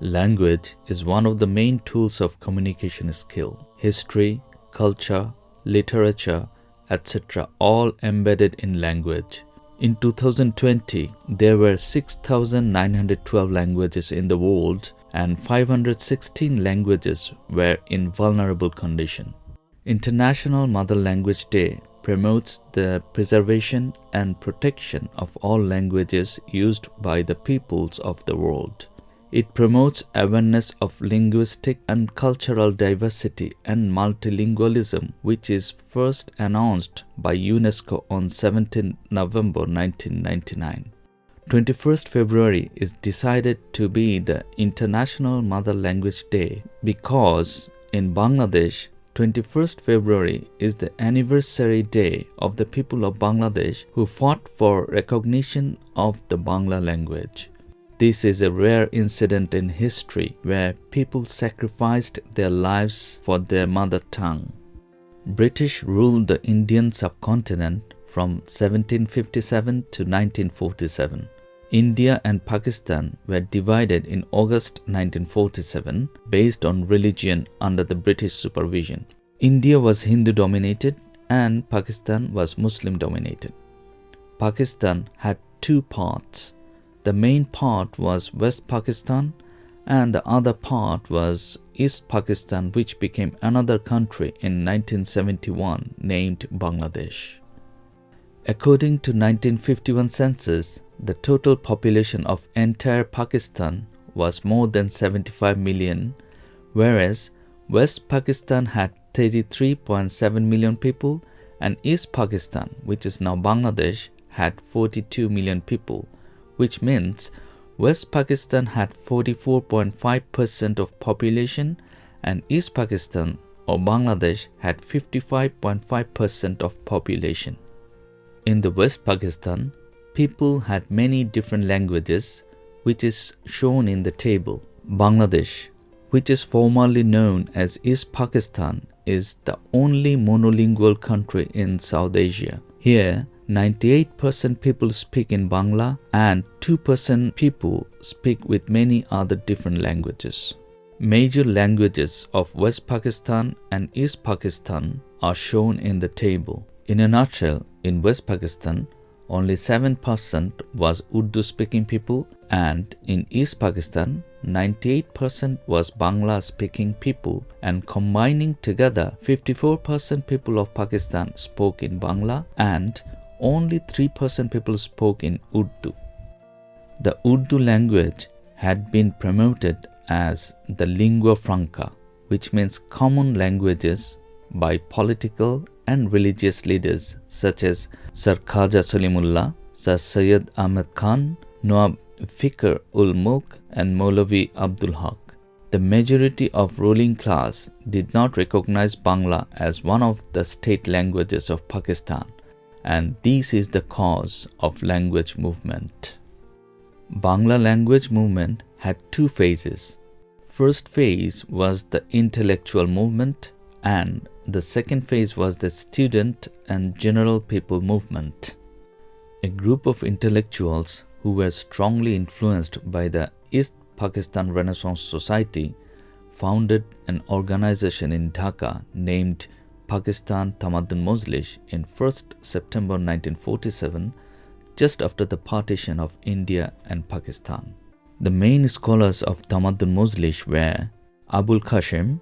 Language is one of the main tools of communication skill. History, culture, literature, etc. all embedded in language. In 2020, there were 6,912 languages in the world and 516 languages were in vulnerable condition. International Mother Language Day promotes the preservation and protection of all languages used by the peoples of the world. It promotes awareness of linguistic and cultural diversity and multilingualism, which is first announced by UNESCO on 17 November 1999. 21st February is decided to be the International Mother Language Day because in Bangladesh, 21st February is the anniversary day of the people of Bangladesh who fought for recognition of the Bangla language. This is a rare incident in history where people sacrificed their lives for their mother tongue. British ruled the Indian subcontinent from 1757 to 1947. India and Pakistan were divided in August 1947 based on religion under the British supervision. India was Hindu-dominated and Pakistan was Muslim-dominated. Pakistan had two parts. The main part was West Pakistan and the other part was East Pakistan, which became another country in 1971 named Bangladesh. According to 1951 census, the total population of entire Pakistan was more than 75 million, whereas West Pakistan had 33.7 million people and East Pakistan, which is now Bangladesh, had 42 million people, which means West Pakistan had 44.5% of population and East Pakistan or Bangladesh had 55.5% of population. In the West Pakistan, people had many different languages, which is shown in the table. Bangladesh, which is formerly known as East Pakistan, is the only monolingual country in South Asia. Here, 98% people speak in Bangla and 2% people speak with many other different languages. Major languages of West Pakistan and East Pakistan are shown in the table. In a nutshell, in West Pakistan, only 7% was Urdu-speaking people, and in East Pakistan, 98% was Bangla-speaking people, and combining together, 54% people of Pakistan spoke in Bangla and only 3% people spoke in Urdu. The Urdu language had been promoted as the lingua franca, which means common languages, by political and religious leaders such as Sir Khaja Salimullah, Sir Syed Ahmed Khan, Nawab Fikr ul Mulk and Maulavi Abdul Haq. The majority of ruling class did not recognize Bangla as one of the state languages of Pakistan, and this is the cause of language movement. Bangla language movement had two phases. First phase was the intellectual movement and the second phase was the student and general people movement. A group of intellectuals who were strongly influenced by the East Pakistan Renaissance Society founded an organization in Dhaka named Pakistan Tamaddun Mojlis in 1st September 1947, just after the partition of India and Pakistan. The main scholars of Tamaddun Mojlis were Abul Qasim,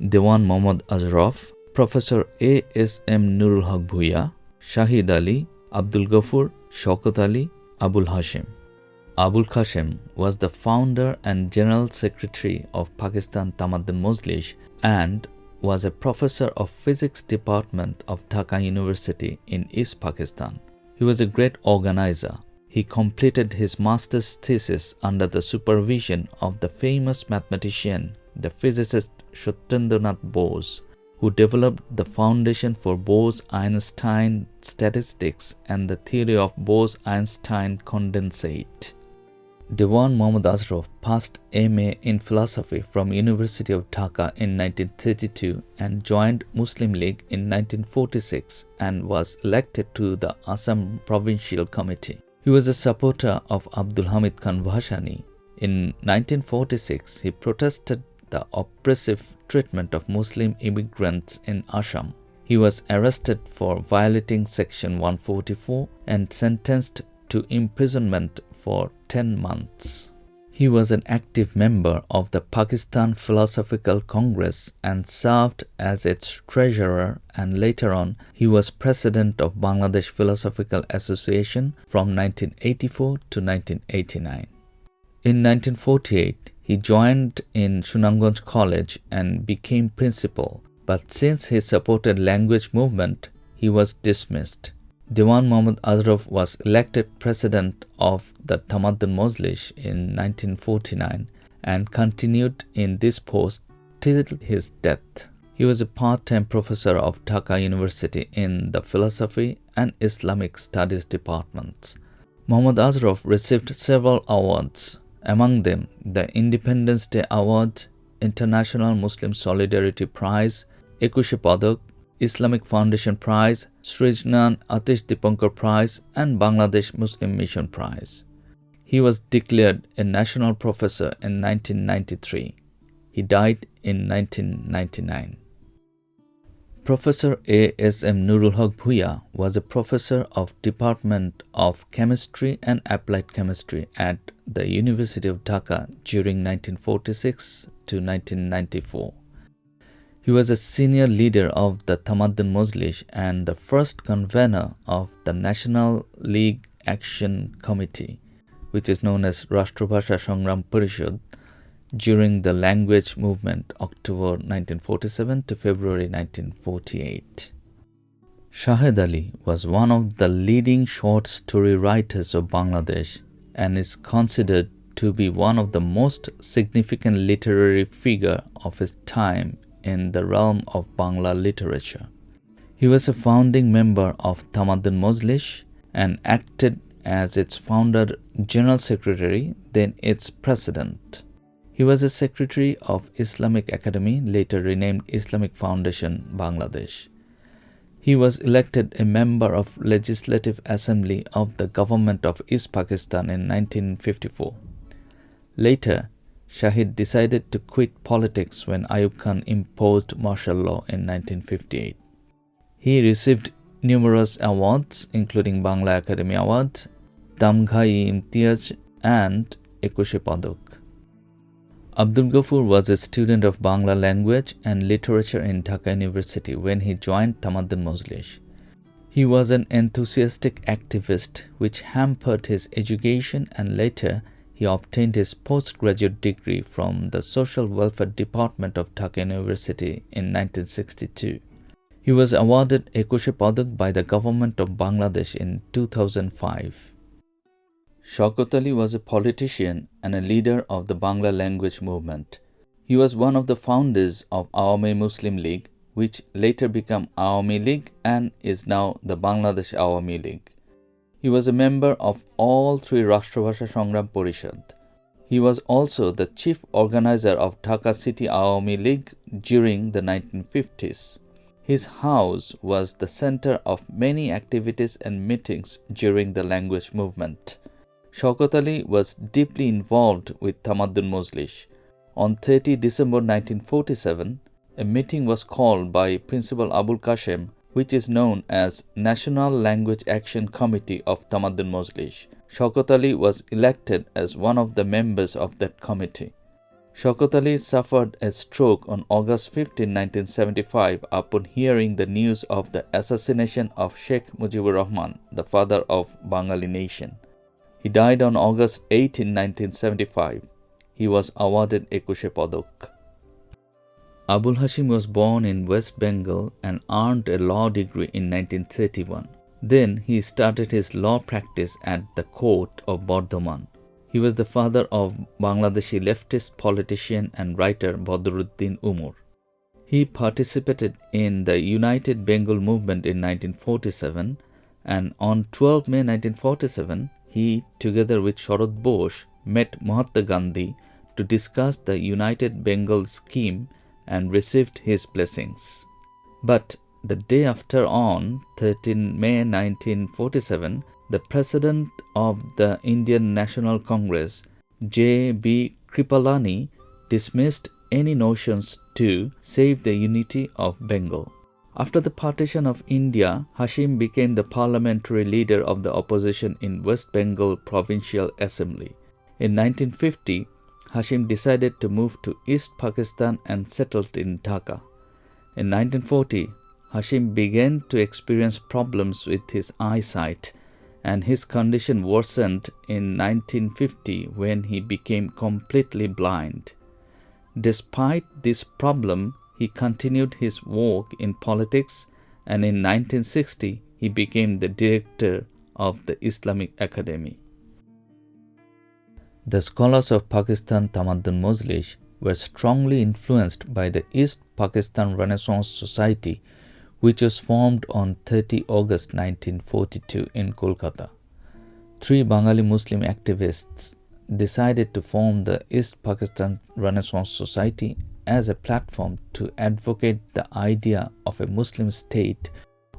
Dewan Muhammad Ashraf, Professor A.S.M. Nurul Haq Bhuiya, Shahid Ali, Abdul Ghaffur, Shaukat Ali, Abul Hashim. Abul Qasim was the founder and general secretary of Pakistan Tamaddun Mojlis and was a professor of physics department of Dhaka University in East Pakistan. He was a great organizer. He completed his master's thesis under the supervision of the famous mathematician, the physicist Satyendranath Bose, who developed the foundation for Bose-Einstein statistics and the theory of Bose-Einstein condensate. Dewan Muhammad Ashraf passed MA in philosophy from University of Dhaka in 1932 and joined Muslim League in 1946 and was elected to the Assam Provincial Committee. He was a supporter of Abdul Hamid Khan Bhashani In 1946, he protested the oppressive treatment of Muslim immigrants in Assam. He was arrested for violating Section 144 and sentenced to imprisonment for 10 months. He was an active member of the Pakistan Philosophical Congress and served as its treasurer, and later on he was president of Bangladesh Philosophical Association from 1984 to 1989. In 1948, he joined in Sunamganj College and became principal, but since he supported language movement, he was dismissed. Diwan Muhammad Ashraf was elected president of the Tamaddun Majlis in 1949 and continued in this post till his death. He was a part-time professor of Dhaka University in the Philosophy and Islamic Studies departments. Muhammad Ashraf received several awards, among them the Independence Day Award, International Muslim Solidarity Prize, Ekushe Padak, Islamic Foundation Prize, Srijnan Atish Dipankar Prize, and Bangladesh Muslim Mission Prize. He was declared a national professor in 1993. He died in 1999. Professor A.S.M. Nurul Haq Bhuiya was a professor of Department of Chemistry and Applied Chemistry at the University of Dhaka during 1946 to 1994. He was a senior leader of the Tamaddun Majlis and the first convener of the National League Action Committee, which is known as Rashtrabhasha Sangram Parishad, during the language movement October 1947 to February 1948. Shaheed Ali was one of the leading short story writers of Bangladesh and is considered to be one of the most significant literary figure of his time in the realm of Bangla literature. He was a founding member of Tamaddun Majlis and acted as its founder general secretary, then its president. He was a secretary of Islamic Academy, later renamed Islamic Foundation, Bangladesh. He was elected a member of Legislative Assembly of the Government of East Pakistan in 1954. Later, Shaheed decided to quit politics when Ayub Khan imposed martial law in 1958. He received numerous awards including Bangla Academy Award, Damghai Imtiaz and Ekushe Padak. Abdul Ghaffur was a student of Bangla language and literature in Dhaka University when he joined Tamaddun Majlis. He was an enthusiastic activist which hampered his education, and later he obtained his postgraduate degree from the Social Welfare Department of Dhaka University in 1962. He was awarded Ekushe Padak by the government of Bangladesh in 2005. Shaukat Ali was a politician and a leader of the Bangla language movement. He was one of the founders of Awami Muslim League, which later became Awami League and is now the Bangladesh Awami League. He was a member of all three Rashtrabhasha Sangram Parishad. He was also the chief organizer of Dhaka City Awami League during the 1950s. His house was the center of many activities and meetings during the language movement. Shaukat Ali was deeply involved with Tamaddun Majlis. On 30 December 1947, a meeting was called by Principal Abul Kashem, which is known as National Language Action Committee of Tamaddun Majlis. Shaukat Ali was elected as one of the members of that committee. Shaukat Ali suffered a stroke on August 15, 1975 upon hearing the news of the assassination of Sheikh Mujibur Rahman, the father of Bengali nation. He died on August 18, 1975. He was awarded Ekushe Padak. Abul Hashim was born in West Bengal and earned a law degree in 1931. Then he started his law practice at the court of Bardhaman. He was the father of Bangladeshi leftist politician and writer Badruddin Umar. He participated in the United Bengal movement in 1947, and on 12 May 1947, he, together with Sharad Bose, met Mahatma Gandhi to discuss the United Bengal scheme and received his blessings. But the day after, on 13 May 1947, the president of the Indian National Congress, J.B. Kripalani dismissed any notions to save the unity of Bengal. After the partition of India, Hashim became the parliamentary leader of the opposition in West Bengal Provincial Assembly. In 1950, Hashim decided to move to East Pakistan and settled in Dhaka. In 1940, Hashim began to experience problems with his eyesight, and his condition worsened in 1950 when he became completely blind. Despite this problem, he continued his work in politics, and in 1960 he became the director of the Islamic Academy. The scholars of Pakistan Tamaddun Mojlis were strongly influenced by the East Pakistan Renaissance Society, which was formed on 30 August 1942 in Kolkata. 3 Bengali Muslim activists decided to form the East Pakistan Renaissance Society as a platform to advocate the idea of a Muslim state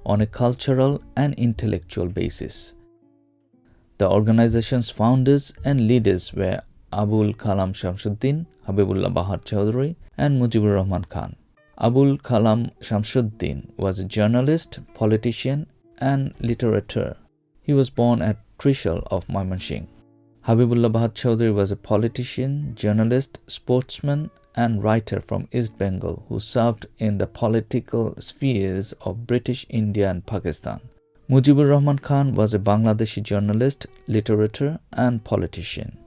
on a cultural and intellectual basis. The organization's founders and leaders were Abul Kalam Shamsuddin, Habibullah Bahar Chowdhury, and Mujibur Rahman Khan. Abul Kalam Shamsuddin was a journalist, politician, and literator. He was born at Trishul of Mymensingh. Habibullah Bahar Chowdhury was a politician, journalist, sportsman, and writer from East Bengal who served in the political spheres of British India and Pakistan. Mujibur Rahman Khan was a Bangladeshi journalist, literator, and politician.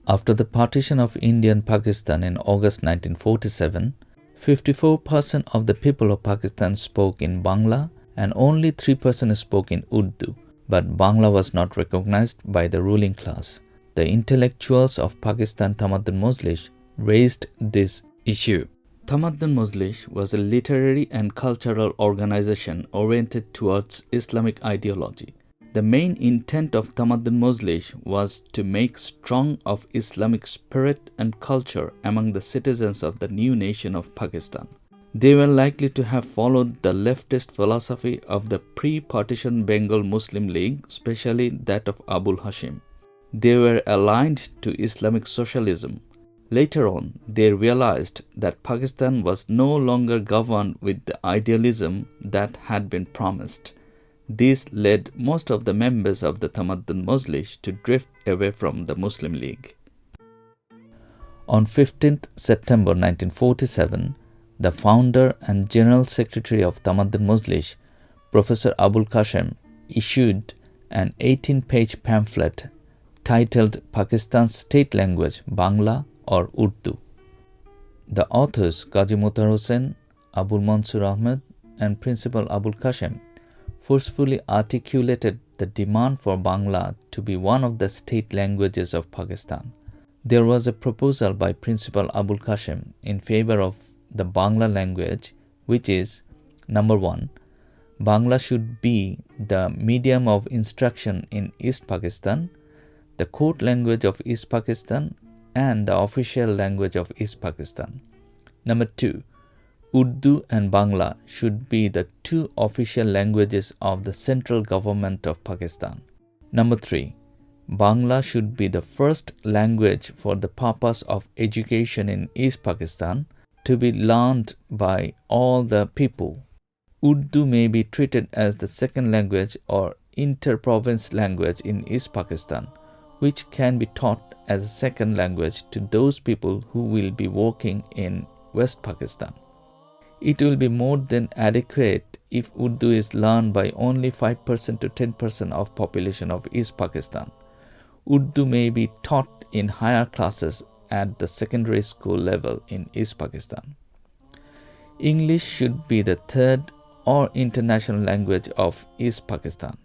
After the partition of India and Pakistan in August 1947, 54% of the people of Pakistan spoke in Bangla and only 3% spoke in Urdu, but Bangla was not recognized by the ruling class. The intellectuals of Pakistan Tamaddun Mojlis raised this issue. Tamaddun Mojlis was a literary and cultural organization oriented towards Islamic ideology. The main intent of Tamaddun Mojlis was to make strong of Islamic spirit and culture among the citizens of the new nation of Pakistan. They were likely to have followed the leftist philosophy of the pre-partition Bengal Muslim League, especially that of Abul Hashim. They were aligned to Islamic socialism. Later on, they realized that Pakistan was no longer governed with the idealism that had been promised. This led most of the members of the Tamaddun Mojlis to drift away from the Muslim League. On 15th September 1947, the founder and General Secretary of Tamaddun Mojlis, Professor Abul Qasim, issued an 18-page pamphlet titled Pakistan's State Language, Bangla or Urdu. The authors Qazi Mutar Hussain, Abul Mansur Ahmed, and Principal Abul Qasim forcefully articulated the demand for Bangla to be one of the state languages of Pakistan. There was a proposal by Principal Abul Qasim in favor of the Bangla language, which is, number 1, Bangla should be the medium of instruction in East Pakistan, the court language of East Pakistan, and the official language of East Pakistan. Number 2, Urdu and Bangla should be the 2 official languages of the central government of Pakistan. Number 3, Bangla should be the first language for the purpose of education in East Pakistan to be learned by all the people. Urdu may be treated as the second language or inter-province language in East Pakistan, which can be taught as a second language to those people who will be working in West Pakistan. It will be more than adequate if Urdu is learned by only 5% to 10% of population of East Pakistan. Urdu may be taught in higher classes at the secondary school level in East Pakistan. English should be the third or international language of East Pakistan.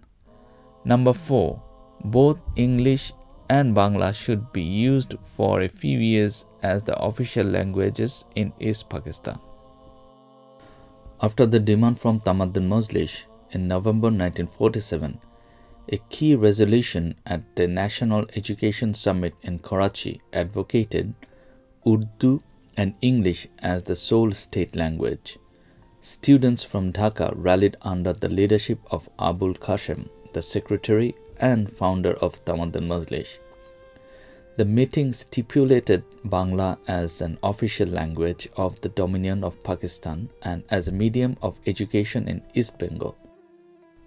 Number 4, both English and Bangla should be used for a few years as the official languages in East Pakistan. After the demand from Tamaddun Mojlis in November 1947, a key resolution at the National Education Summit in Karachi advocated Urdu and English as the sole state language. Students from Dhaka rallied under the leadership of Abul Qasim, the secretary and founder of Tamaddun Mojlis. The meeting stipulated Bangla as an official language of the Dominion of Pakistan and as a medium of education in East Bengal.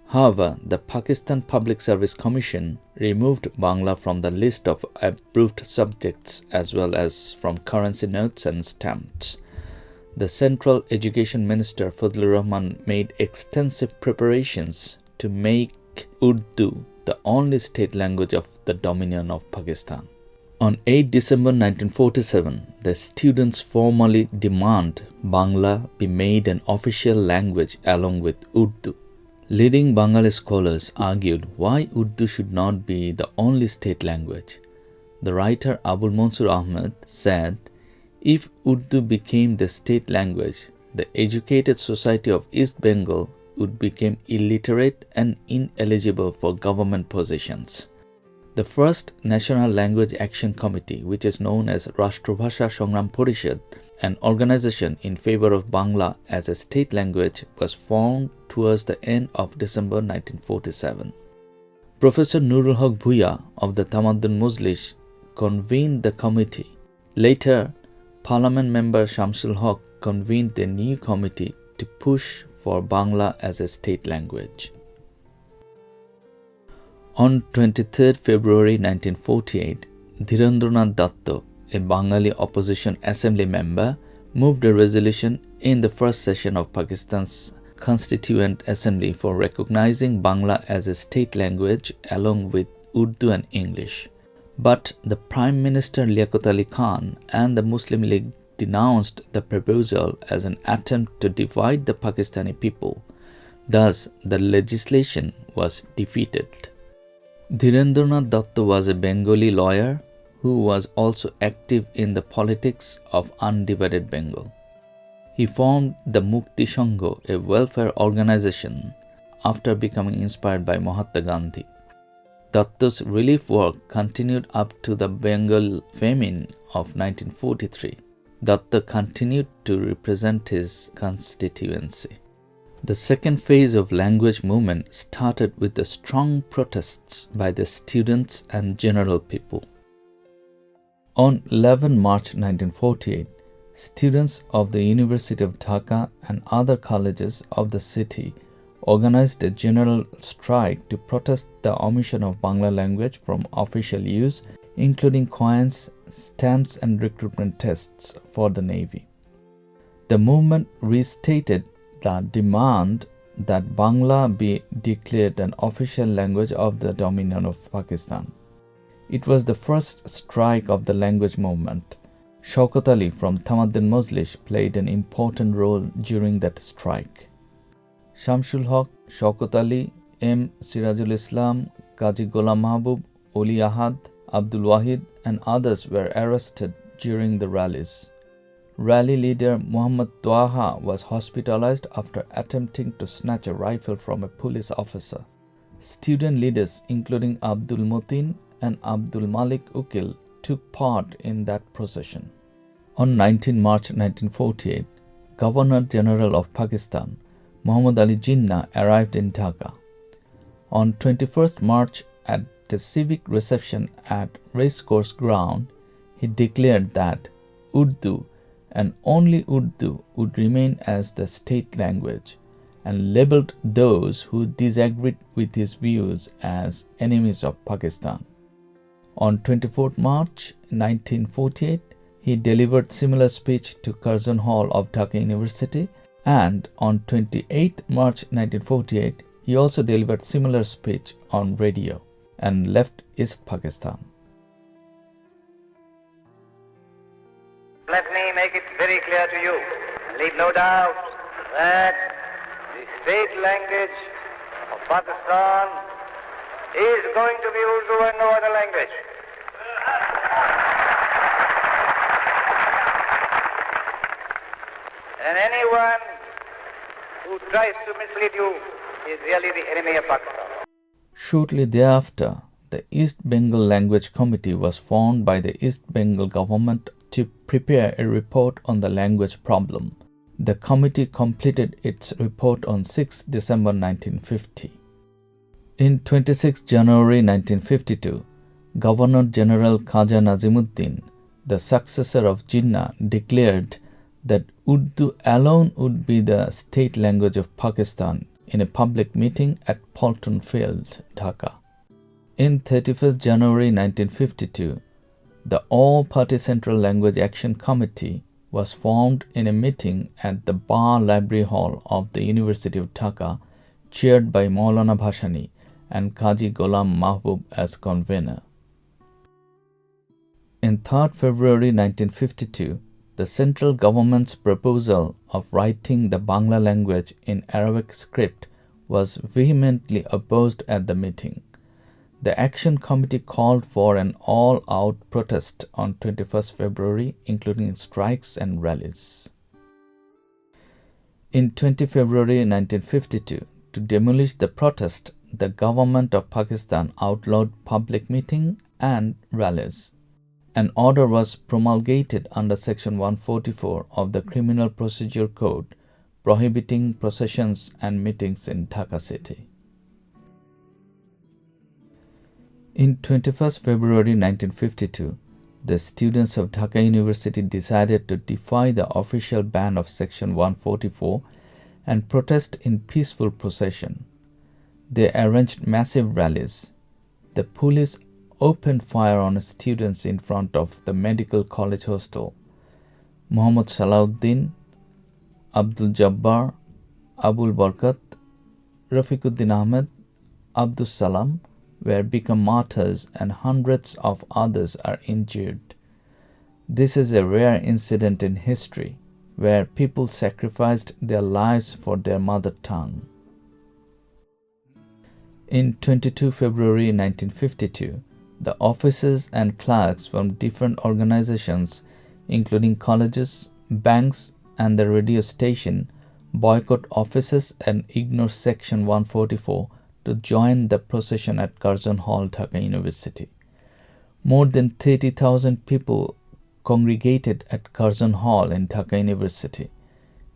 However, the Pakistan Public Service Commission removed Bangla from the list of approved subjects as well as from currency notes and stamps. The Central Education Minister Fazlur Rahman made extensive preparations to make Urdu the only state language of the Dominion of Pakistan. On 8 December 1947, the students formally demand Bangla be made an official language along with Urdu. Leading Bengali scholars argued why Urdu should not be the only state language. The writer Abul Mansur Ahmed said, if Urdu became the state language, the educated society of East Bengal would become illiterate and ineligible for government positions. The first National Language Action Committee, which is known as Rashtrabhasha Sangram Porishad, an organization in favor of Bangla as a state language, was formed towards the end of December 1947. Professor Nurul Haq Bhuiya of the Tamaddun Mujlis convened the committee. Later, Parliament member Shamsul Haq convened a new committee to push for Bangla as a state language. On 23 February 1948, Dhirendranath Datta, a Bengali opposition assembly member, moved a resolution in the first session of Pakistan's Constituent Assembly for recognizing Bangla as a state language along with Urdu and English. But the Prime Minister Liaquat Ali Khan and the Muslim League denounced the proposal as an attempt to divide the Pakistani people. Thus, the legislation was defeated. Dhirendranath Datta was a Bengali lawyer who was also active in the politics of undivided Bengal. He formed the Mukti Sangho, a welfare organization, after becoming inspired by Mahatma Gandhi. Datta's relief work continued up to the Bengal famine of 1943. Datta continued to represent his constituency. The second phase of language movement started with the strong protests by the students and general people. On 11 March 1948, students of the University of Dhaka and other colleges of the city organized a general strike to protest the omission of Bangla language from official use, including coins, stamps and recruitment tests for the Navy. The movement restated the demand that Bangla be declared an official language of the Dominion of Pakistan. It was the first strike of the language movement. Shaukat Ali from Tamaddun Mujlis played an important role during that strike. Shamsul Haq, Shaukat Ali, M. Sirajul Islam, Qazi Ghulam Mahbub, Oli Ahad, Abdul Wahid and others were arrested during the rallies. Rally leader Muhammad Twaha was hospitalized after attempting to snatch a rifle from a police officer. Student leaders including Abdul Mutin and Abdul Malik Ukil took part in that procession. On 19 March 1948, Governor General of Pakistan, Muhammad Ali Jinnah, arrived in Dhaka. On 21st March, at the civic reception at Racecourse Ground, he declared that Urdu and only Urdu would remain as the state language and labeled those who disagreed with his views as enemies of Pakistan. On 24 March 1948, he delivered similar speech to Curzon Hall of Dhaka University, and on 28 March 1948, he also delivered similar speech on radio and left East Pakistan. Let me make it very clear to you, and leave no doubt, that the state language of Pakistan is going to be Urdu and no other language. And anyone who tries to mislead you is really the enemy of Pakistan. Shortly thereafter, the East Bengal Language Committee was formed by the East Bengal government to prepare a report on the language problem. The committee completed its report on 6 December 1950. In 26 January 1952, Governor General Khaja Nazimuddin, the successor of Jinnah, declared that Urdu alone would be the state language of Pakistan in a public meeting at Polton Field, Dhaka. In 31st January 1952, the All-Party Central Language Action Committee was formed in a meeting at the Bar Library Hall of the University of Dhaka, chaired by Maulana Bhashani and Qazi Ghulam Mahbub as convener. In 3rd February 1952, the central government's proposal of writing the Bangla language in Arabic script was vehemently opposed at the meeting. The Action Committee called for an all-out protest on 21st February, including strikes and rallies. In 20 February 1952, to demolish the protest, the government of Pakistan outlawed public meeting and rallies. An order was promulgated under Section 144 of the Criminal Procedure Code prohibiting processions and meetings in Dhaka city. In 21st February 1952, the students of Dhaka University decided to defy the official ban of Section 144 and protest in peaceful procession. They arranged massive rallies. The police opened fire on students in front of the Medical College hostel. Muhammad Salahuddin, Abdul Jabbar, Abul Barkat, Rafiquddin Ahmed, Abdus Salam were become martyrs and hundreds of others are injured. This is a rare incident in history where people sacrificed their lives for their mother tongue. In 22 February 1952, the officers and clerks from different organizations, including colleges, banks, and the radio station, boycott offices and ignore Section 144 to join the procession at Curzon Hall, Dhaka University. More than 30,000 people congregated at Curzon Hall in Dhaka University.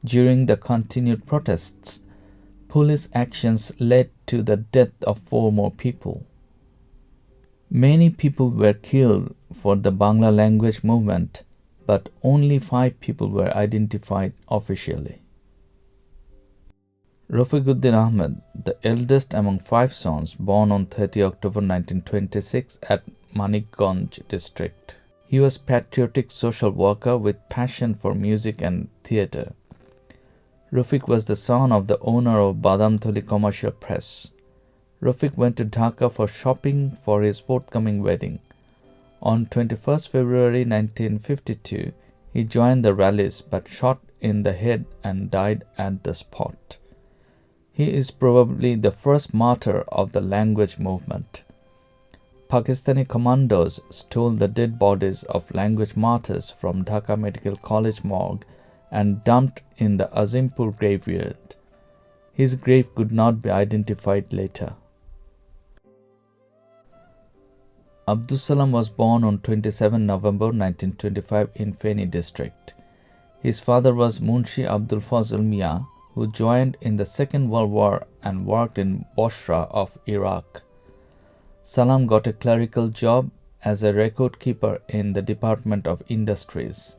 During the continued protests, police actions led to the death of 4 more people. Many people were killed for the Bangla language movement, but only 5 people were identified officially. Rafiquddin Ahmed, the eldest among 5 sons, born on 30 October 1926 at Manikganj district. He was a patriotic social worker with passion for music and theatre. Rafiq was the son of the owner of Badamthali Commercial Press. Rafiq went to Dhaka for shopping for his forthcoming wedding. On 21st February 1952, he joined the rallies but shot in the head and died at the spot. He is probably the first martyr of the language movement. Pakistani commandos stole the dead bodies of language martyrs from Dhaka Medical College morgue and dumped in the Azimpur graveyard. His grave could not be identified later. Abdus Salam was born on 27 November 1925 in Feni district. His father was Munshi Abdul Fazl Miah, who joined in the Second World War and worked in Bosra of Iraq. Salam got a clerical job as a record keeper in the Department of Industries.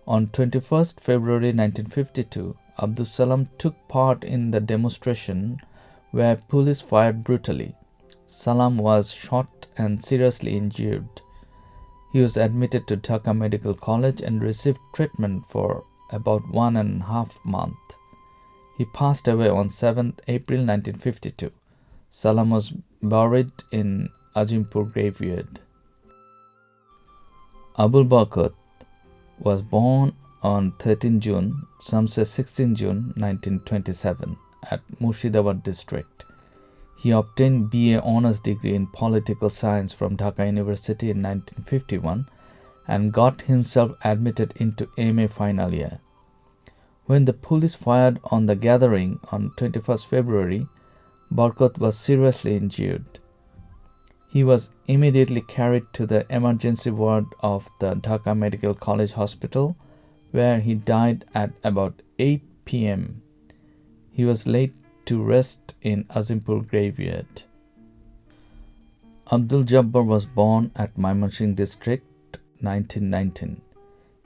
On 21st February 1952, Abdus Salam took part in the demonstration where police fired brutally. Salam was shot and seriously injured. He was admitted to Dhaka Medical College and received treatment for about 1.5 months. He passed away on 7th April 1952. Salam was buried in Azimpur graveyard. Abul Barkat was born on 13 June, some say 16 June 1927 at Murshidabad district. He obtained BA Honours degree in Political Science from Dhaka University in 1951 and got himself admitted into MA final year. When the police fired on the gathering on 21st February, Barkat was seriously injured. He was immediately carried to the emergency ward of the Dhaka Medical College Hospital, where he died at about 8 p.m. He was laid to rest in Azimpur graveyard. Abdul Jabbar was born at Mymensingh district, 1919.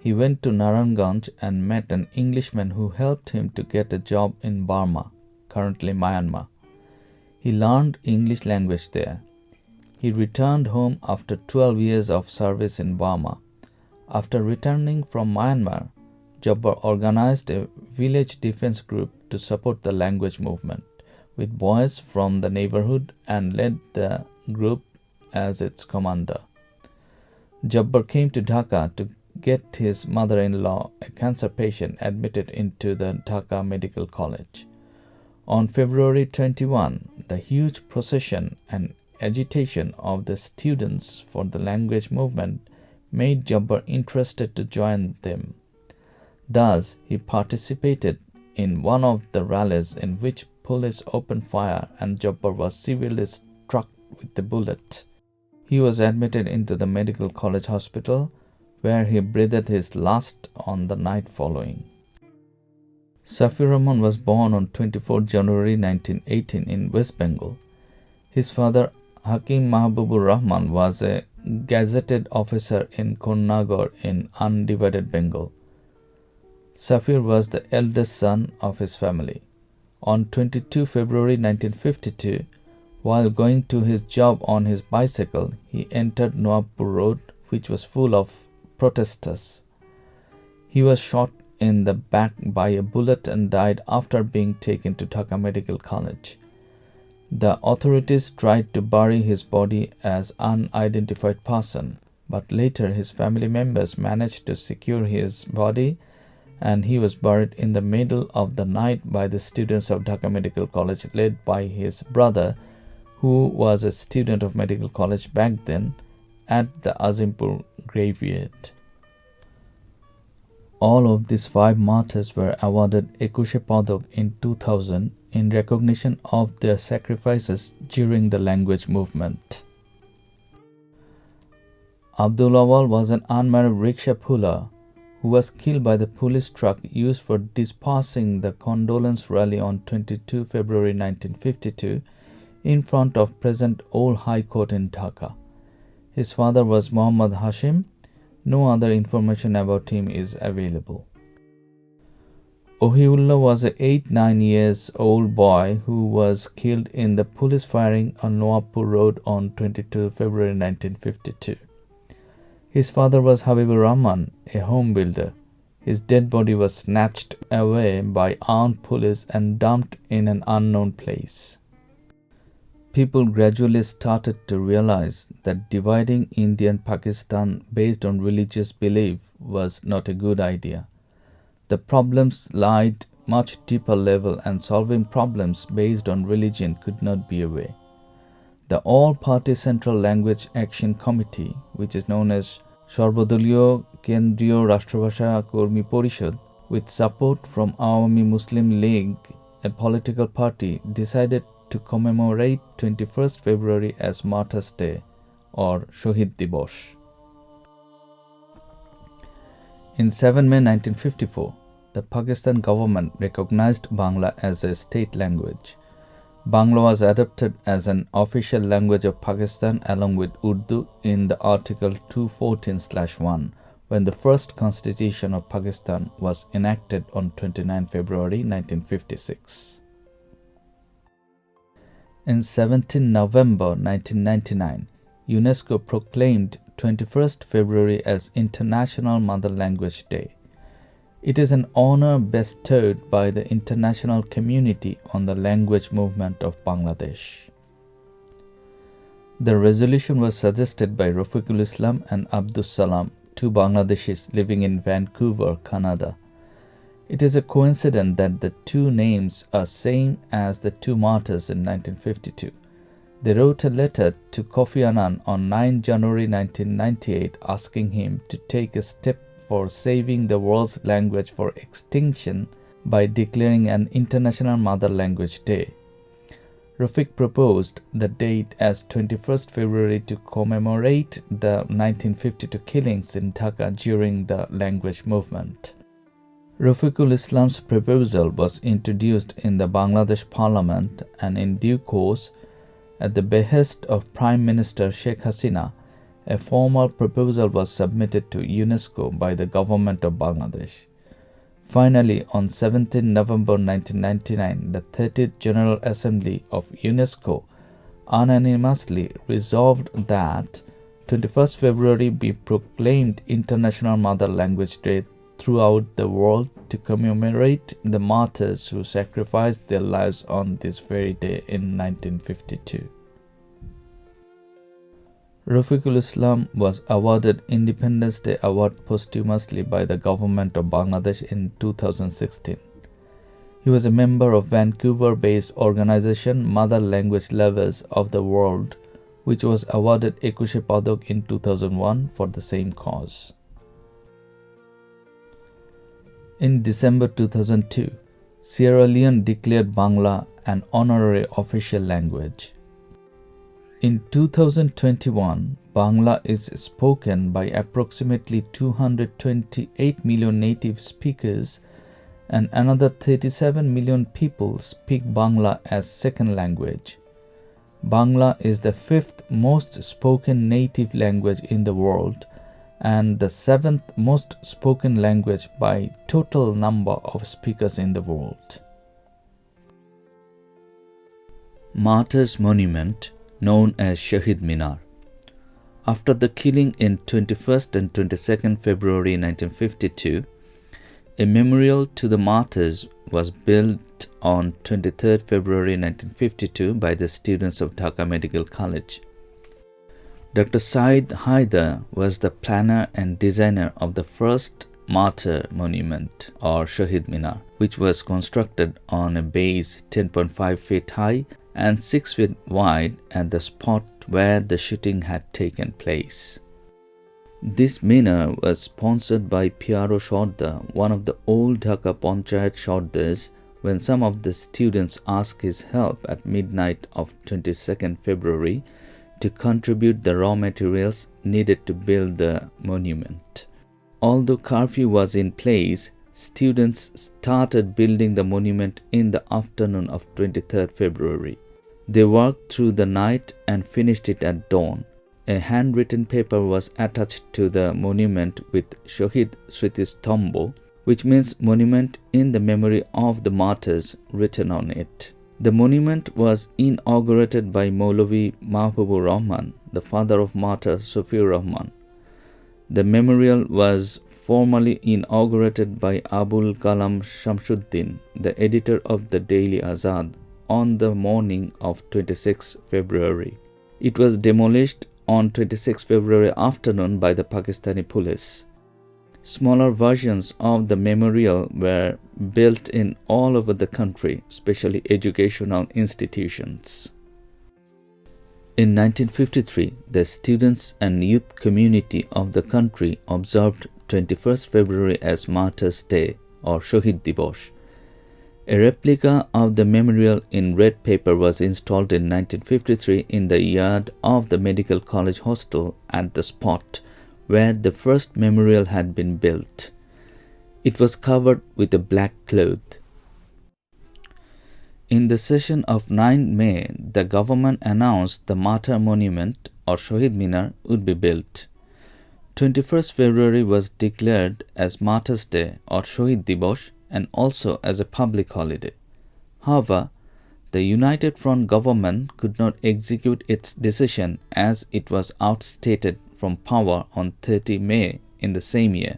He went to Naranganj and met an Englishman who helped him to get a job in Burma, currently Myanmar. He learned English language there. He returned home after 12 years of service in Burma. After returning from Myanmar, Jabbar organized a village defense group to support the language movement with boys from the neighborhood and led the group as its commander. Jabbar came to Dhaka to get his mother-in-law, a cancer patient, admitted into the Dhaka Medical College. On February 21, the huge procession and agitation of the students for the language movement made Jabbar interested to join them. Thus, he participated in one of the rallies in which police opened fire and Jabbar was severely struck with a bullet. He was admitted into the medical college hospital, where he breathed his last on the night following. Safiur Rahman was born on 24 January 1918 in West Bengal. His father, Hakim Mahbubur Rahman, was a gazetted officer in Kornagar in undivided Bengal. Safiur was the eldest son of his family. On 22 February 1952, while going to his job on his bicycle, he entered Nawabpur Road, which was full of protesters. He was shot in the back by a bullet and died after being taken to Dhaka Medical College. The authorities tried to bury his body as unidentified person, but later his family members managed to secure his body and he was buried in the middle of the night by the students of Dhaka Medical College, led by his brother, who was a student of medical college back then, at the Azimpur graveyard. All of these 5 martyrs were awarded Ekushe Padak in 2000 in recognition of their sacrifices during the language movement. Abdul Awal was an unmarried rickshaw puller who was killed by the police truck used for dispersing the condolence rally on 22 February 1952 in front of present Old High Court in Dhaka. His father was Muhammad Hashim. No other information about him is available. Ohiullah was an 8-9 years old boy who was killed in the police firing on Nawabpur Road on 22 February 1952. His father was Habibur Rahman, a home builder. His dead body was snatched away by armed police and dumped in an unknown place. People gradually started to realize that dividing India and Pakistan based on religious belief was not a good idea. The problems lied much deeper level and solving problems based on religion could not be a way. The All-Party Central Language Action Committee, which is known as Sharbodoliyo Kendriyo Rashtrabhasha Kormi Porishod, with support from Awami Muslim League, a political party, decided to commemorate 21st February as Martyrs' Day or Shaheed Dibosh. In 7 May 1954, the Pakistan government recognized Bangla as a state language. Bangla was adopted as an official language of Pakistan along with Urdu in the Article 214/1 when the first Constitution of Pakistan was enacted on 29 February 1956. In 17 November 1999, UNESCO proclaimed 21st February as International Mother Language Day. It is an honor bestowed by the international community on the language movement of Bangladesh. The resolution was suggested by Rafiqul Islam and Abdus Salam, 2 Bangladeshis living in Vancouver, Canada. It is a coincidence that the 2 names are same as the 2 martyrs in 1952. They wrote a letter to Kofi Annan on 9 January 1998 asking him to take a step for saving the world's language for extinction by declaring an International Mother Language Day. Rafiq proposed the date as 21st February to commemorate the 1952 killings in Dhaka during the language movement. Rafiqul Islam's proposal was introduced in the Bangladesh Parliament and in due course, At the behest of Prime Minister Sheikh Hasina, a formal proposal was submitted to UNESCO by the government of Bangladesh. Finally, on 17 November 1999, the 30th General Assembly of UNESCO unanimously resolved that 21st February be proclaimed International Mother Language Day throughout the world to commemorate the martyrs who sacrificed their lives on this very day in 1952. Rafiqul Islam was awarded Independence Day Award posthumously by the government of Bangladesh in 2016. He was a member of Vancouver-based organization Mother Language Lovers of the World, which was awarded Ekushe Padok in 2001 for the same cause. In December 2002, Sierra Leone declared Bangla an honorary official language. In 2021, Bangla is spoken by approximately 228 million native speakers, and another 37 million people speak Bangla as second language. Bangla is the fifth most spoken native language in the world and the seventh most spoken language by total number of speakers in the world. Martyr Monument, known as Shaheed Minar. After the killing in 21st and 22nd February 1952, a memorial to the martyrs was built on 23rd February 1952 by the students of Dhaka Medical College. Dr. Said Haider was the planner and designer of the first Martyr Monument or Shaheed Minar, which was constructed on a base 10.5 feet high and 6 feet wide at the spot where the shooting had taken place. This minar was sponsored by Piaro Shodda, one of the old Dhaka Panchayat Shoddars, when some of the students asked his help at midnight of 22nd February to contribute the raw materials needed to build the monument. Although curfew was in place, students started building the monument in the afternoon of 23rd February. They worked through the night and finished it at dawn. A handwritten paper was attached to the monument with Shohid Sritistombo, which means monument in the memory of the martyrs, written on it. The monument was inaugurated by Maulavi Mahbubur Rahman, the father of martyr Sufiur Rahman. The memorial was formally inaugurated by Abul Kalam Shamsuddin, the editor of the Daily Azad, on the morning of 26 February. It was demolished on 26 February afternoon by the Pakistani police. Smaller versions of the memorial were built in all over the country, especially educational institutions. In 1953, the students and youth community of the country observed 21st February as Martyrs' Day or Shohid Dibosh. A replica of the memorial in red paper was installed in 1953 in the yard of the Medical College hostel at the spot where the first memorial had been built. It was covered with a black cloth. In the session of 9 May, the government announced the Martyr Monument or Shaheed Minar would be built. 21st February was declared as Martyrs' Day or Shohid Dibosh and also as a public holiday. However, the United Front government could not execute its decision as it was ousted from power on 30 May in the same year.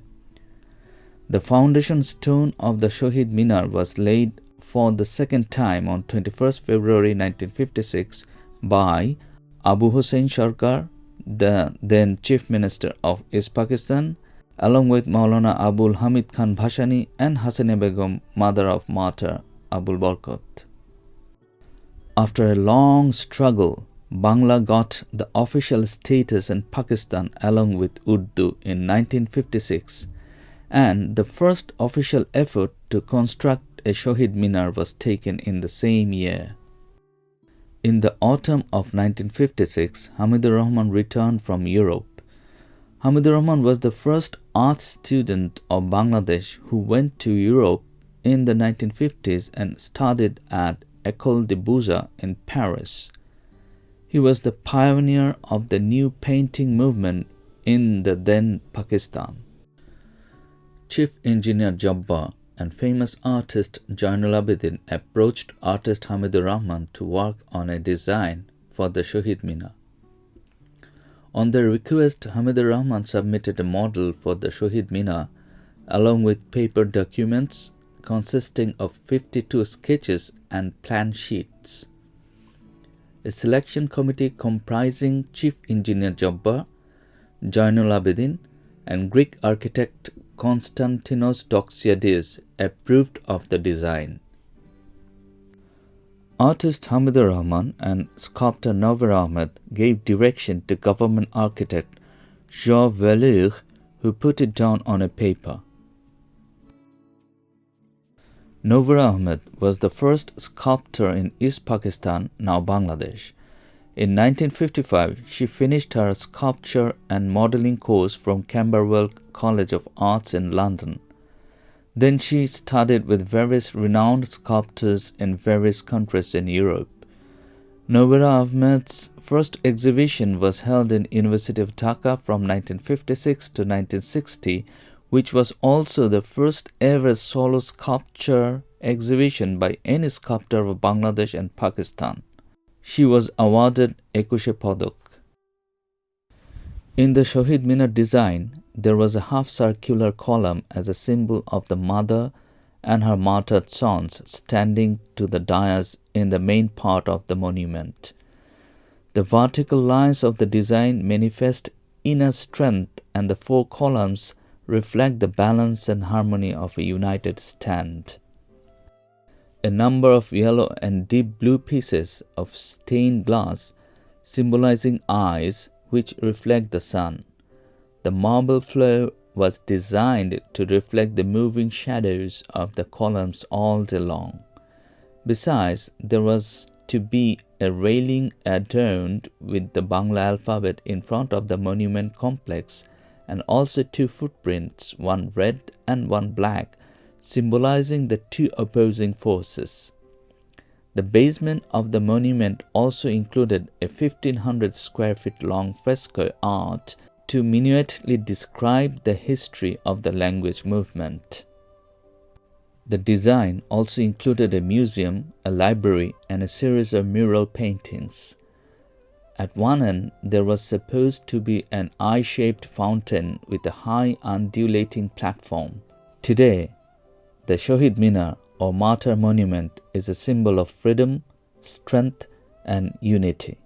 The foundation stone of the Shaheed Minar was laid for the second time on 21st February 1956 by Abu Hussein Sarkar, the then Chief Minister of East Pakistan, along with Maulana Abul Hamid Khan Bhashani and Hasina Begum, mother of martyr Abul Barkat. After a long struggle, Bangla got the official status in Pakistan along with Urdu in 1956, and the first official effort to construct a Shaheed Minar was taken in the same year. In the autumn of 1956, Hamidur Rahman returned from Europe. Hamidur Rahman was the first art student of Bangladesh who went to Europe in the 1950s and studied at École de Beaux-Arts in Paris. He was the pioneer of the new painting movement in the then Pakistan. Chief Engineer Jabbar and famous artist Jainul Abidin approached artist Hamidur Rahman to work on a design for the Shaheed Minar. On their request, Hamidur Rahman submitted a model for the Shaheed Minar along with paper documents consisting of 52 sketches and plan sheets. A selection committee comprising Chief Engineer Jabbar, Jainul Abidin, and Greek architect Konstantinos Doxiadis approved of the design. Artist Hamidur Rahman and sculptor Nawar Ahmed gave direction to government architect Jean Velour, who put it down on a paper. Nawar Ahmed was the first sculptor in East Pakistan, now Bangladesh. In 1955, she finished her sculpture and modeling course from Camberwell College of Arts in London. Then she studied with various renowned sculptors in various countries in Europe. Nawar Ahmed's first exhibition was held in University of Dhaka from 1956 to 1960, which was also the first ever solo sculpture exhibition by any sculptor of Bangladesh and Pakistan. She was awarded Ekushe Padak. In the Shaheed Minar design, there was a half-circular column as a symbol of the mother and her martyred sons standing to the dais in the main part of the monument. The vertical lines of the design manifest inner strength, and the four columns reflect the balance and harmony of a united stand. A number of yellow and deep blue pieces of stained glass symbolizing eyes which reflect the sun. The marble floor was designed to reflect the moving shadows of the columns all day long. Besides, there was to be a railing adorned with the Bangla alphabet in front of the monument complex, and also two footprints, one red and one black, symbolizing the two opposing forces. The basement of the monument also included a 1,500 square feet long fresco art to minutely describe the history of the language movement. The design also included a museum, a library, and a series of mural paintings. At one end, there was supposed to be an eye-shaped fountain with a high undulating platform. Today, the Shaheed Minar or Martyr Monument is a symbol of freedom, strength, and unity.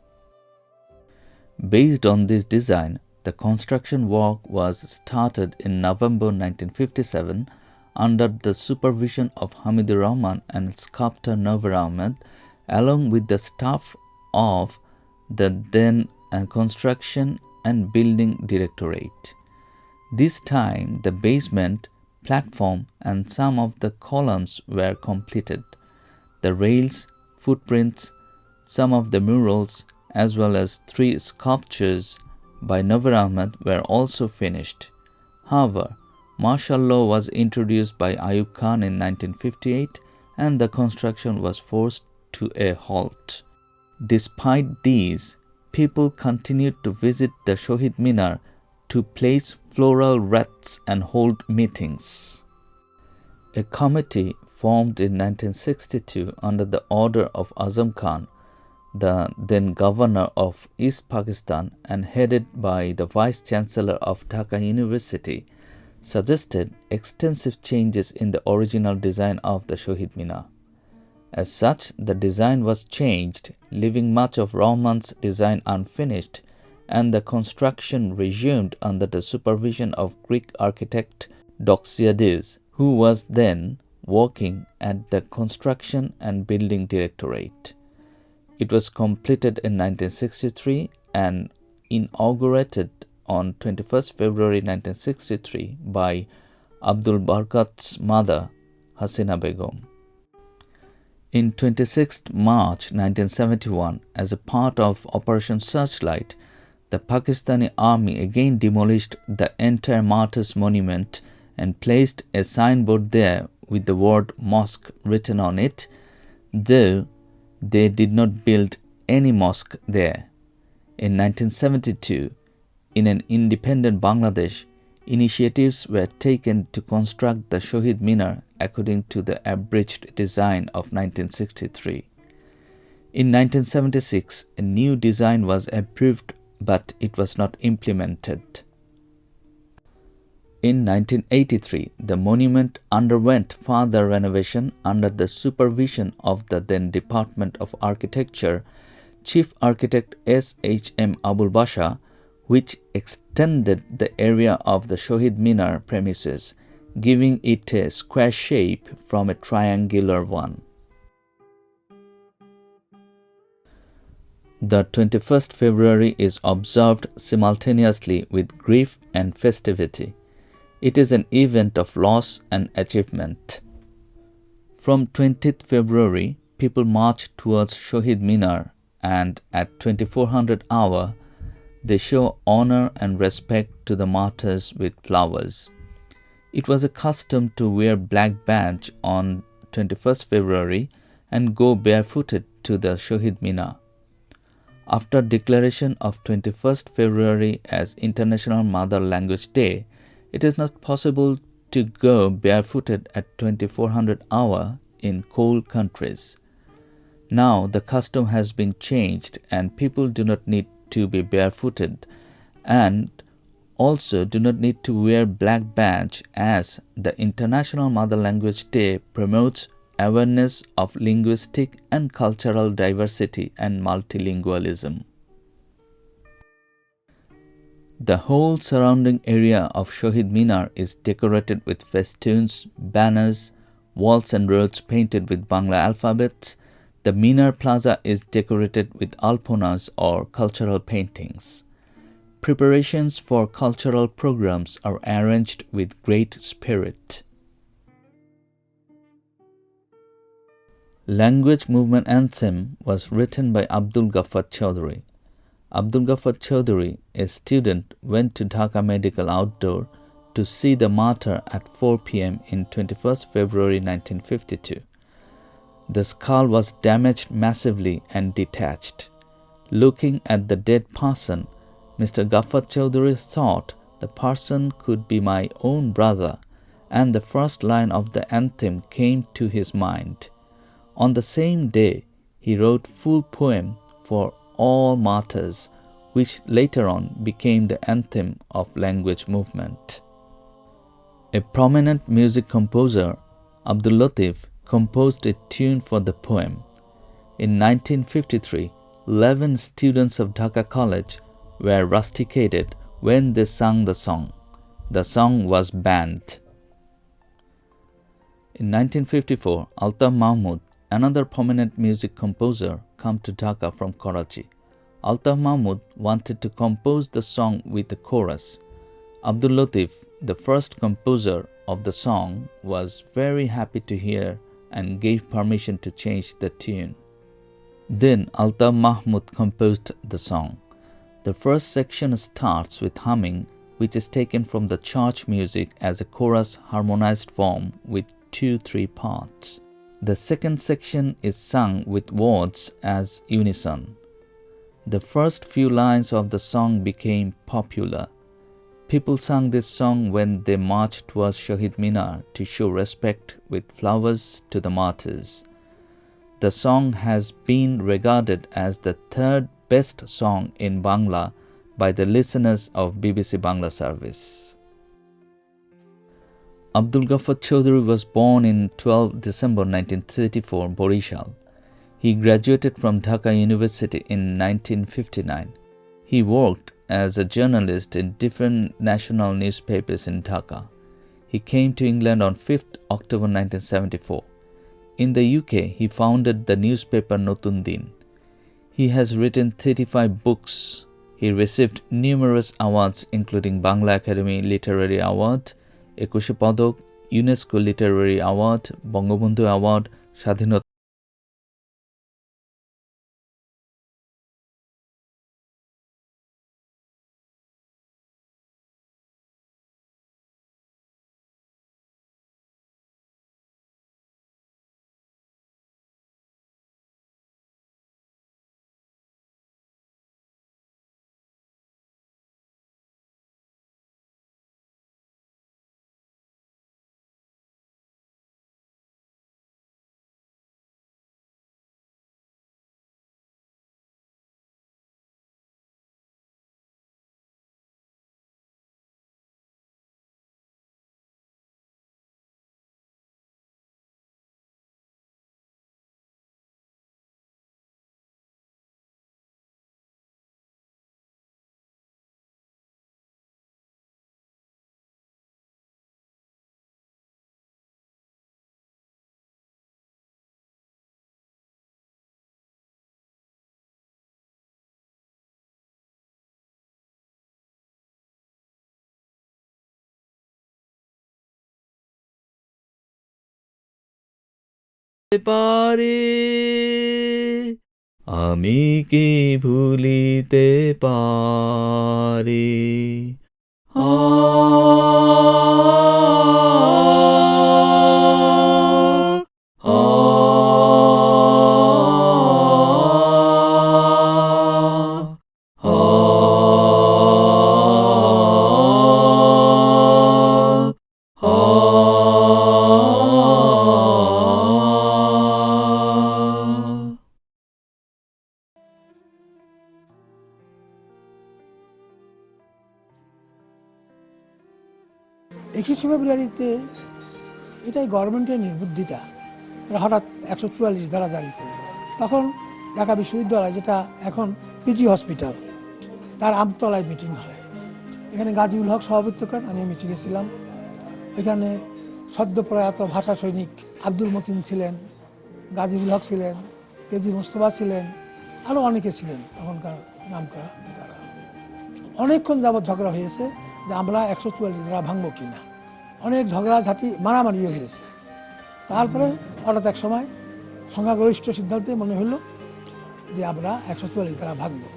Based on this design, the construction work was started in November 1957 under the supervision of Hamidur Rahman and sculptor Nawar Ahmed, along with the staff of the then Construction and Building Directorate. This time, the basement, platform, and some of the columns were completed. The rails, footprints, some of the murals, as well as 3 sculptures by Nawar Ahmed were also finished. However, martial law was introduced by Ayub Khan in 1958 and the construction was forced to a halt. Despite these, people continued to visit the Shaheed Minar to place floral wreaths and hold meetings. A committee formed in 1962 under the order of Azam Khan, the then governor of East Pakistan and headed by the Vice Chancellor of Dhaka University, suggested extensive changes in the original design of the Shaheed Minar. As such, the design was changed, leaving much of Rahman's design unfinished, and the construction resumed under the supervision of Greek architect Doxiadis, who was then working at the Construction and Building Directorate. It was completed in 1963 and inaugurated on 21st February 1963 by Abdul Barkat's mother, Hasina Begum. In 26 March 1971, as a part of Operation Searchlight, the Pakistani army again demolished the entire Martyr's Monument and placed a signboard there with the word mosque written on it, though they did not build any mosque there. In 1972, in an independent Bangladesh, initiatives were taken to construct the Shaheed Minar according to the abridged design of 1963. In 1976, a new design was approved, but it was not implemented. In 1983, the monument underwent further renovation under the supervision of the then Department of Architecture, Chief Architect S.H.M. Abul Basha, which extended the area of the Shaheed Minar premises, giving it a square shape from a triangular one. The 21st February is observed simultaneously with grief and festivity. It is an event of loss and achievement. From 20th February, people march towards Shaheed Minar and at 2400 hour, they show honor and respect to the martyrs with flowers. It was a custom to wear black badge on 21st February and go barefooted to the Shaheed Minar. After declaration of 21st February as International Mother Language Day, it is not possible to go barefooted at 2400 hour in cold countries. Now the custom has been changed and people do not need to be barefooted and also do not need to wear black badge, as the International Mother Language Day promotes awareness of linguistic and cultural diversity and multilingualism. The whole surrounding area of Shaheed Minar is decorated with festoons, banners, walls and roads painted with Bangla alphabets. The Minar Plaza is decorated with alponas or cultural paintings. Preparations for cultural programs are arranged with great spirit. Language Movement Anthem was written by Abdul Ghaffar Chowdhury. Abdul Ghaffar Chowdhury, a student, went to Dhaka Medical Outdoor to see the martyr at 4 p.m. in 21st February 1952. The skull was damaged massively and detached. Looking at the dead person, Mr. Ghaffar Chowdhury thought the person could be my own brother, and the first line of the anthem came to his mind. On the same day, he wrote full poem for all martyrs, which later on became the anthem of language movement. A prominent music composer, Abdul Latif, composed a tune for the poem. In 1953, 11 students of Dhaka College were rusticated when they sang the song. The song was banned. In 1954, Altaf Mahmud, another prominent music composer, came to Dhaka from Karachi. Altaf Mahmud wanted to compose the song with a chorus. Abdul Latif, the first composer of the song, was very happy to hear and gave permission to change the tune. Then Altaf Mahmud composed the song. The first section starts with humming, which is taken from the church music as a chorus harmonized form with 2-3 parts. The second section is sung with words as unison. The first few lines of the song became popular. People sang this song when they marched towards Shaheed Minar to show respect with flowers to the martyrs. The song has been regarded as the third best song in Bangla by the listeners of BBC Bangla service. Abdul Ghaffar Chowdhury was born in 12 December 1934, Borishal. He graduated from Dhaka University in 1959. He worked as a journalist in different national newspapers in Dhaka. He came to England on 5th October 1974. In the UK, he founded the newspaper Notun Din. He has written 35 books. He received numerous awards including Bangla Academy Literary Award, Ekushe Padok, UNESCO Literary Award, Bangabandhu Award, Shadhinota পারি, আমি কি ভুলিতে পারি। একুশে ফেব্রুয়ারিতে এটাই গভর্নমেন্টের নির্বুদ্ধিতা, তারা হঠাৎ 144 ধারা জারি করল। তখন ঢাকা বিশ্ববিদ্যালয়, যেটা এখন পিজি হসপিটাল, তার আমতলায় মিটিং হয়। এখানে গাজীউল হক সভাপতিত্ব করেন, আমি মিটিংয়ে ছিলাম। এখানে সদ্য প্রয়াত ভাষা সৈনিক আব্দুল মতিন ছিলেন, গাজীউল হক ছিলেন, কেজি মোস্তফা ছিলেন, আরও অনেকে ছিলেন তখনকার নামকরা নেতারা। অনেকক্ষণ যাবৎ ঝগড়া হয়েছে যে আমরা 144 ধারা ভাঙবো কিনা। অনেক ঝগড়াঝাটি, মারামারিও হয়েছে। তারপরে হঠাৎ এক সময় সংখ্যাগরিষ্ঠ সিদ্ধান্তে মনে হলো যে আমরা 144 ধারা ভাঙবো।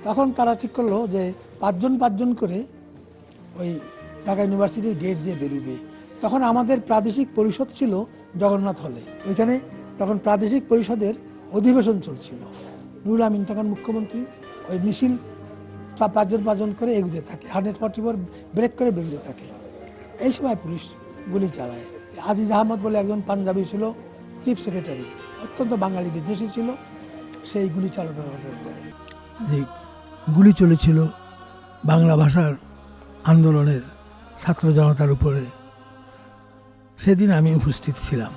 তখন তারা ঠিক করলো যে 5 জন করে ওই ঢাকা ইউনিভার্সিটির গেট দিয়ে বেরোবে। তখন আমাদের প্রাদেশিক পরিষদ ছিল জগন্নাথ হলে, ওইখানে তখন প্রাদেশিক পরিষদের অধিবেশন চলছিল। নুরুল আমিন তখন মুখ্যমন্ত্রী। ওই মিছিল 5 জন করে এগুতে থাকে, 144 ব্রেক করে বেরোতে থাকে। এই সময় পুলিশ গুলি চালায়। আজিজ আহমদ বলে একজন পাঞ্জাবি ছিল, চিফ সেক্রেটারি, অত্যন্ত বাঙালি বিদ্বেষী ছিল, সেই গুলি চালানোর অর্ডার দেয়। যে গুলি চলেছিল বাংলা ভাষার আন্দোলনের ছাত্র জনতার উপরে, সেদিন আমি উপস্থিত ছিলাম।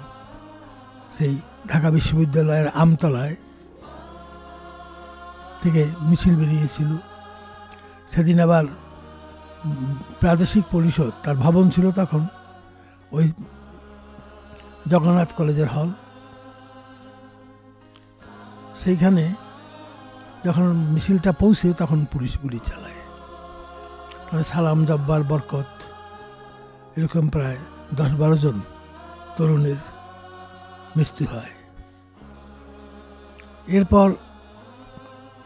সেই ঢাকা বিশ্ববিদ্যালয়ের আমতলায় থেকে মিছিল বেরিয়েছিল। সেদিন আবার প্রাদেশিক পরিষদ, তার ভবন ছিল তখন ওই জগন্নাথ কলেজের হল। সেইখানে যখন মিছিলটা পৌঁছে তখন পুলিশ গুলি চালায়। তাহলে সালাম, জব্বার, বরকত, এরকম প্রায় 10-12 জন তরুণের মৃত্যু হয়। এরপর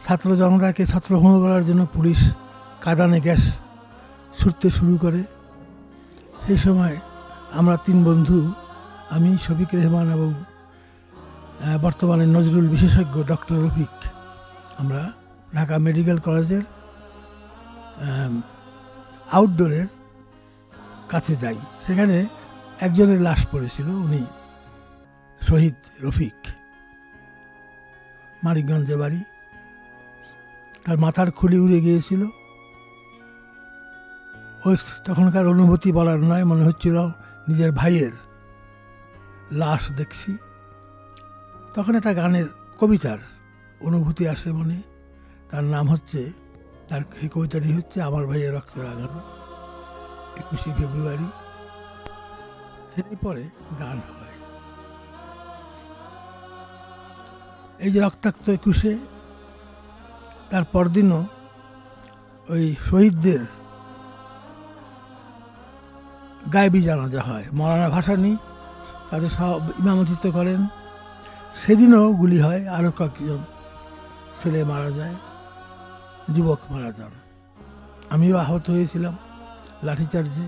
ছাত্র জনতাকে ছত্রভঙ্গ করার জন্য পুলিশ কাঁদানে গ্যাস ছুটতে শুরু করে। সেই সময় আমরা 3 বন্ধু, আমি, শফিক রেহমান এবং বর্তমানে নজরুল বিশেষজ্ঞ ডক্টর রফিক, আমরা ঢাকা মেডিকেল কলেজের আউটডোরের কাছে যাই। সেখানে একজনের লাশ পড়েছিল, উনি শহীদ রফিক, মানিকগঞ্জে বাড়ি। তার মাথার খুলি উড়ে গিয়েছিল। ওই তখনকার অনুভূতি বলার নয়, মনে হচ্ছিল নিজের ভাইয়ের লাশ দেখছি। তখন একটা গানের কবিতার অনুভূতি আসে মনে। তার নাম হচ্ছে, তার সেই কবিতাটি হচ্ছে আমার ভাইয়ের রক্ত রাগানো 21শে ফেব্রুয়ারি। সেটি পরে গান হয়। এই যে রক্তাক্ত 21শে, তার পরদিনও ওই শহীদদের গায়েবী জানাজা হয়। মৌলানা ভাসানী তাদের সব ইমামতিত্ব করেন। সেদিনও গুলি হয়, আরও কয়েকজন ছেলে মারা যায়, যুবক মারা যান। আমিও আহত হয়েছিলাম লাঠিচার্জে।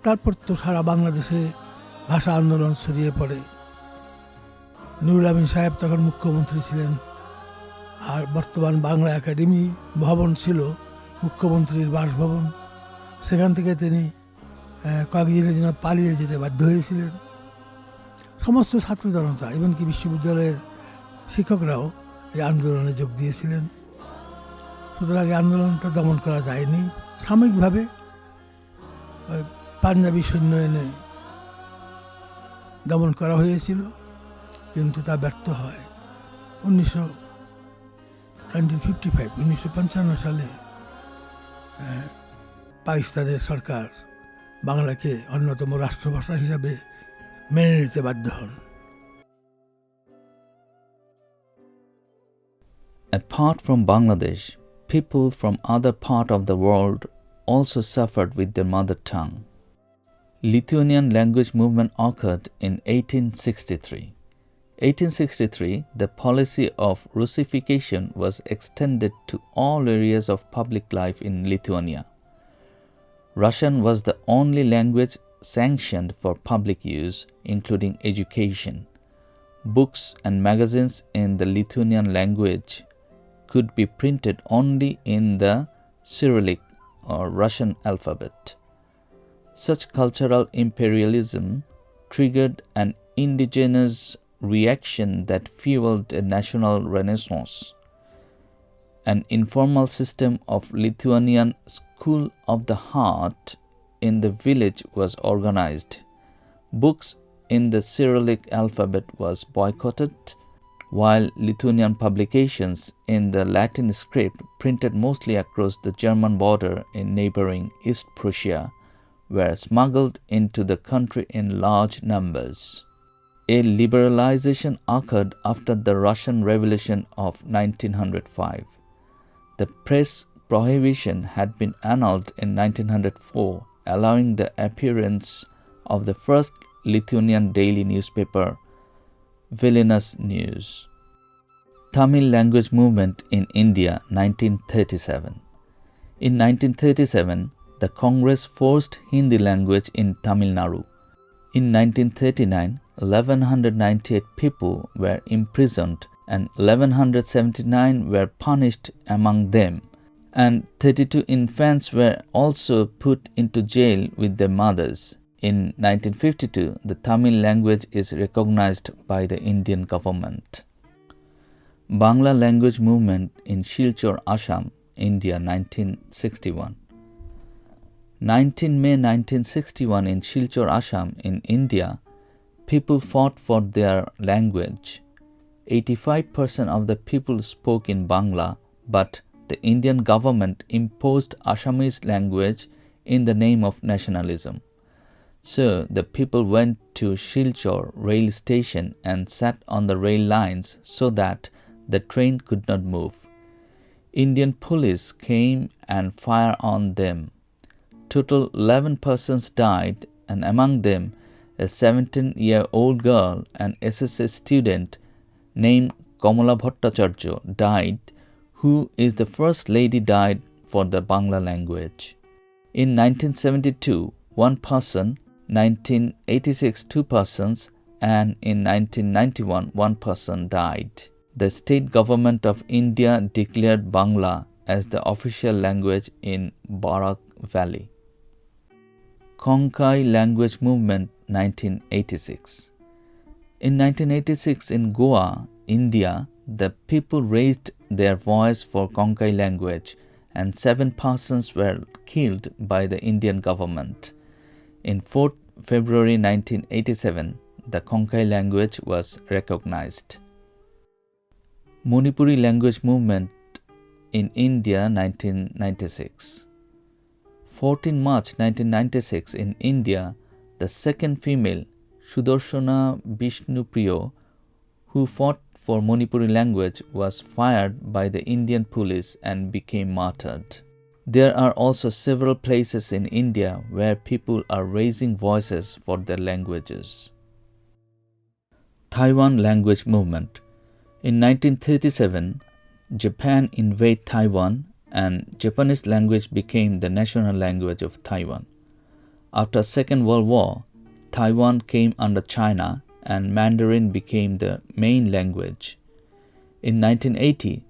তারপর তো সারা বাংলাদেশে ভাষা আন্দোলন ছড়িয়ে পড়ে। নুরুল আমিন সাহেব তখন মুখ্যমন্ত্রী ছিলেন, আর বর্তমান বাংলা একাডেমি ভবন ছিল মুখ্যমন্ত্রীর বাসভবন। সেখান থেকে তিনি কয়েকদিনের জন্য পালিয়ে যেতে বাধ্য হয়েছিলেন। সমস্ত ছাত্র জনতা, এমনকি বিশ্ববিদ্যালয়ের শিক্ষকরাও এই আন্দোলনে যোগ দিয়েছিলেন। সুতরাং এই আন্দোলনটা দমন করা যায়নি। সাময়িকভাবে পাঞ্জাবি সৈন্য এনে দমন করা হয়েছিল, কিন্তু তা ব্যর্থ হয়। 1955 সালে পাকিস্তানের সরকার বাংলাকে অন্যতম রাষ্ট্রভাষা হিসাবে মেনে নিতে বাধ্য হন। Apart from Bangladesh, people from other part of the world also suffered with their mother tongue. Lithuanian language movement occurred in 1863. 1863, the policy of Russification was extended to all areas of public life in Lithuania. Russian was the only language sanctioned for public use, including education. Books and magazines in the Lithuanian language could be printed only in the Cyrillic or Russian alphabet. Such cultural imperialism triggered an indigenous reaction that fueled a national renaissance. An informal system of Lithuanian School of the Heart in the village was organized. Books in the Cyrillic alphabet was boycotted, while Lithuanian publications in the Latin script printed mostly across the German border in neighboring East Prussia were smuggled into the country in large numbers. A liberalization occurred after the Russian Revolution of 1905. The press prohibition had been annulled in 1904, allowing the appearance of the first Lithuanian daily newspaper, Vilnius News. Tamil language movement in India, 1937. In 1937, the Congress forced Hindi language in Tamil Nadu. In 1939, 1198 people were imprisoned and 1179 were punished among them, and 32 infants were also put into jail with their mothers. In 1952, the Tamil language is recognized by the Indian government. Bangla language movement in Silchar, Assam, India, 1961. 19 May 1961 in Silchar, Assam, in India, people fought for their language. 85% of the people spoke in Bangla, but the Indian government imposed Assamese language in the name of nationalism. So the people went to Silchar rail station and sat on the rail lines so that the train could not move. Indian police came and fired on them. Total 11 persons died, and among them a 17-year-old girl, an SSA student named Kamala Bhattacharya, died, who is the first lady died for the Bangla language. In 1972, one person, 1986, two persons, and in 1991, one person died. The state government of India declared Bangla as the official language in Barak Valley. Konkai language movement, 1986. In 1986 in Goa, India, the people raised their voice for Konkai language and 7 persons were killed by the Indian government. In 4th February 1987, the Konkai language was recognized. Manipuri language movement in India, 1996. 14 March 1996 in India, the second female, Sudarshana Vishnupriya, who fought for Manipuri language, was fired by the Indian police and became martyred. There are also several places in India where people are raising voices for their languages. Taiwan language movement. In 1937, Japan invaded Taiwan and Japanese language became the national language of Taiwan. After Second World War, Taiwan came under China and Mandarin became the main language. In 1980,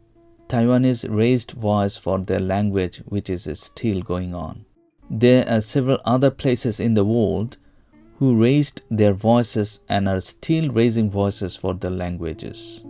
Taiwanese raised voice for their language, which is still going on. There are several other places in the world who raised their voices and are still raising voices for their languages.